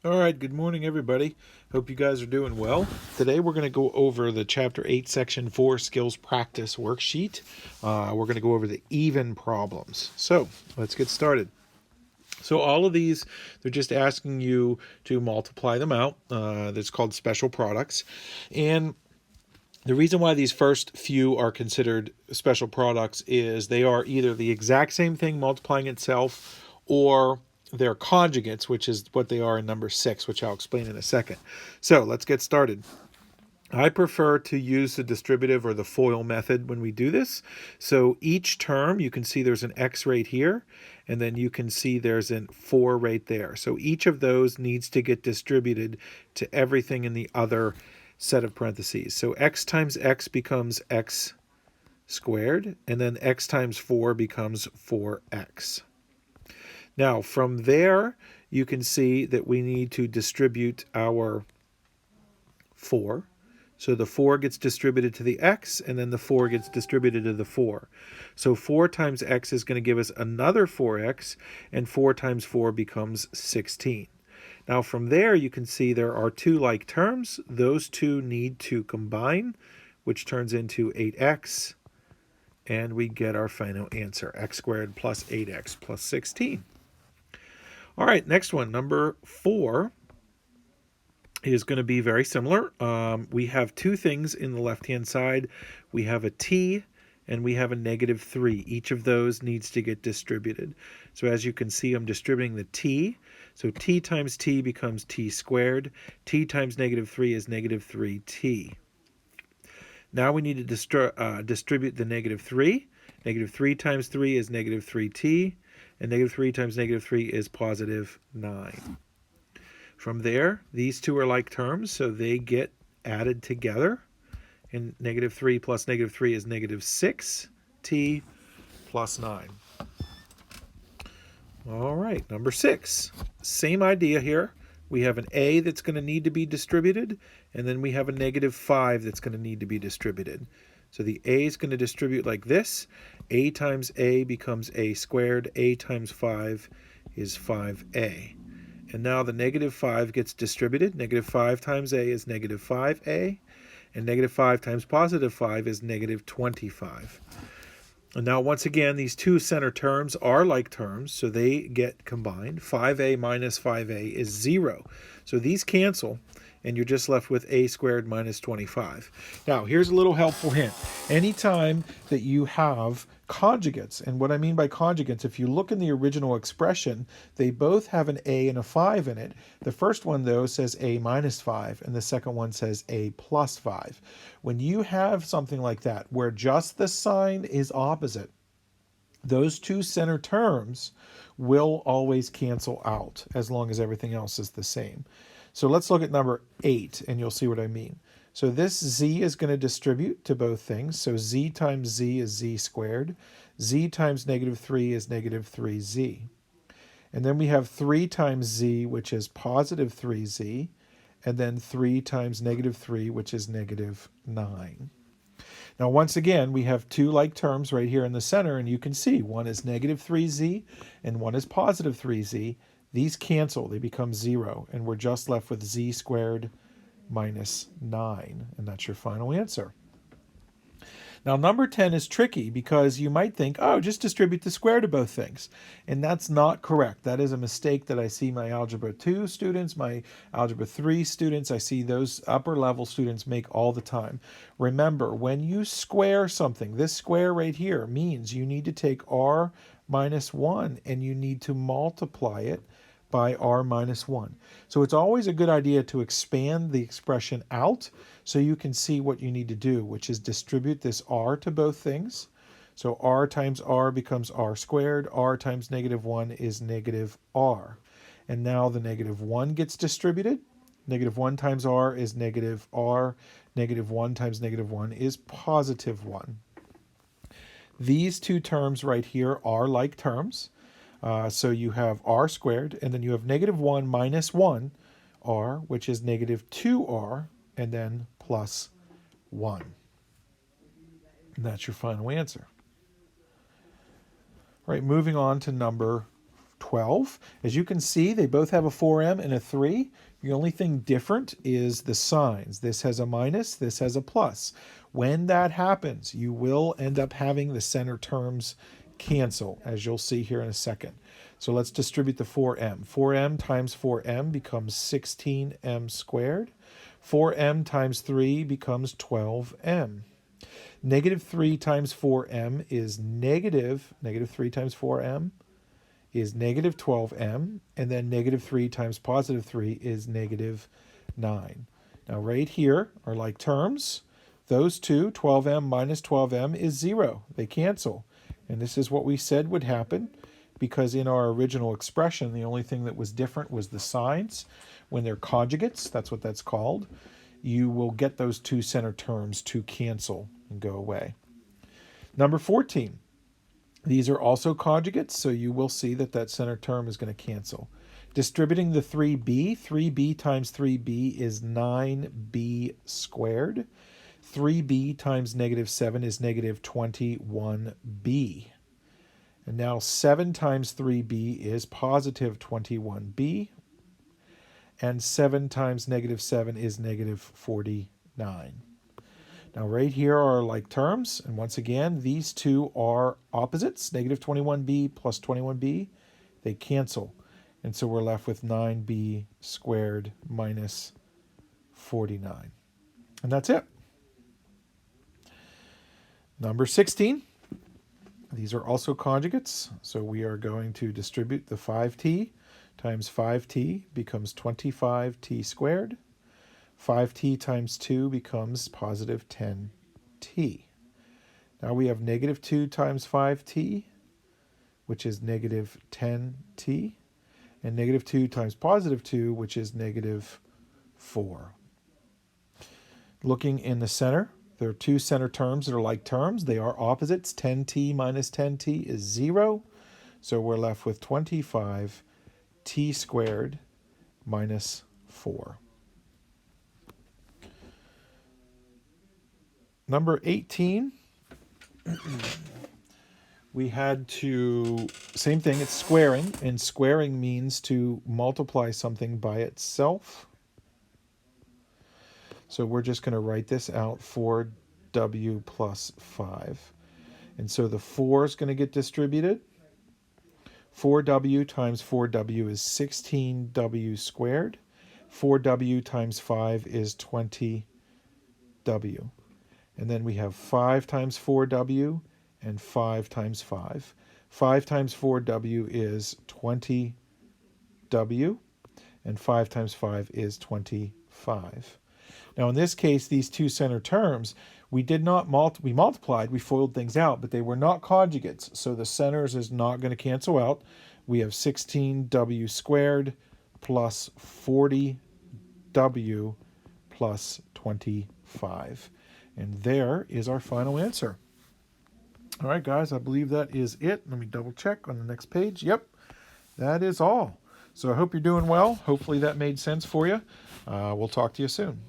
All right, good morning, everybody. Hope you guys are doing well. Today we're going to go over the Chapter 8, Section 4 Skills Practice worksheet. We're going to go over the even problems. So let's get started. So all of these, they're just asking you to multiply them out. That's called special products. And the reason why these first few are considered special products is they are either the exact same thing multiplying itself, or they're conjugates, which is what they are in number 6, which I'll explain in a second. So let's get started. I prefer to use the distributive or the FOIL method when we do this. So each term, you can see there's an x right here, and then you can see there's a 4 right there. So each of those needs to get distributed to everything in the other set of parentheses. So x times x becomes x squared, and then x times 4 becomes 4x. Now, from there, you can see that we need to distribute our 4. So the 4 gets distributed to the x, and then the 4 gets distributed to the 4. So 4 times x is going to give us another 4x, and 4 times 4 becomes 16. Now from there, you can see there are two like terms. Those two need to combine, which turns into 8x, and we get our final answer, x squared plus 8x plus 16. All right, next one, number 4, is going to be very similar. We have two things in the left-hand side. We have a t and we have a -3. Each of those needs to get distributed. So as you can see, I'm distributing the t. So t times t becomes t squared. T times -3 is -3t. Now we need to distribute the -3. -3 times 3 is -3t. And -3 times -3 is positive 9. From there, these two are like terms, so they get added together. And -3 plus -3 is -6t plus 9. All right, number 6. Same idea here. We have an a that's going to need to be distributed, and then we have a -5 that's going to need to be distributed. So the a is going to distribute like this. A times a becomes a squared. A times 5 is 5a. And now the -5 gets distributed. -5 times a is -5a. And -5 times +5 is -25. And now once again, these two center terms are like terms, so they get combined. 5a minus 5a is 0. So these cancel, and you're just left with a squared minus 25. Now, here's a little helpful hint. Anytime that you have conjugates, and what I mean by conjugates, if you look in the original expression, they both have an a and a 5 in it. The first one, though, says a minus 5, and the second one says a plus 5. When you have something like that, where just the sign is opposite, those two center terms will always cancel out as long as everything else is the same. So let's look at number 8, and you'll see what I mean. So this z is going to distribute to both things. So z times z is z squared. Z times -3 is -3z. And then we have 3 times z, which is positive 3z. And then 3 times -3, which is -9. Now, once again, we have two like terms right here in the center, and you can see one is -3z and one is positive 3z. These cancel, they become 0, and we're just left with z squared minus 9, and that's your final answer. Now, number 10 is tricky because you might think, oh, just distribute the square to both things. And that's not correct. That is a mistake that I see my Algebra 2 students, my Algebra 3 students, I see those upper level students make all the time. Remember, when you square something, this square right here means you need to take r minus 1 and you need to multiply it by r minus 1. So it's always a good idea to expand the expression out so you can see what you need to do, which is distribute this r to both things. So r times r becomes r squared. R times -1 is -r. And now the -1 gets distributed. -1 times r is -r. -1 times -1 is +1. These two terms right here are like terms. So you have r squared, and then you have -1 minus 1r, which is -2r, and then plus 1. And that's your final answer. All right, moving on to number 12. As you can see, they both have a 4m and a 3. The only thing different is the signs. This has a minus, this has a plus. When that happens, you will end up having the center terms cancel, as you'll see here in a second. So let's distribute the 4m. 4m times 4m becomes 16m squared. 4m times 3 becomes 12m. Negative 3 times 4m is negative 3 times 4m is negative 12m, and then negative 3 times positive 3 is negative 9. Now right here are like terms. Those two, 12m minus 12m, is 0. They cancel. And this is what we said would happen, because in our original expression, the only thing that was different was the signs. When they're conjugates, that's what that's called, you will get those two center terms to cancel and go away. Number 14. These are also conjugates, so you will see that that center term is going to cancel. Distributing the 3b, 3b times 3b is 9b squared. 3b times negative 7 is negative 21b. And now 7 times 3b is positive 21b. And 7 times negative 7 is negative 49. Now right here are like terms, and once again, these two are opposites. Negative 21b plus 21b, they cancel. And so we're left with 9b squared minus 49. And that's it. Number 16. These are also conjugates, so we are going to distribute the 5t times 5t becomes 25t squared. 5t times 2 becomes positive 10t. Now we have negative 2 times 5t, which is negative 10t, and negative 2 times positive 2, which is negative 4. Looking in the center, there are two center terms that are like terms. They are opposites. 10t minus 10t is 0, so we're left with 25t squared minus 4. Number 18, we had to, same thing, it's squaring, and squaring means to multiply something by itself. So we're just going to write this out, 4w plus 5. And so the 4 is going to get distributed. 4w times 4w is 16w squared. 4w times 5 is 20w. And then we have 5 times 4w and 5 times 5. 5 times 4w is 20w, and 5 times 5 is 25. Now in this case, these two center terms, we multiplied, we FOILed things out, but they were not conjugates, so the centers is not going to cancel out. We have 16w squared plus 40w plus 25. And there is our final answer. All right, guys, I believe that is it. Let me double check on the next page. Yep, that is all. So I hope you're doing well. Hopefully that made sense for you. We'll talk to you soon.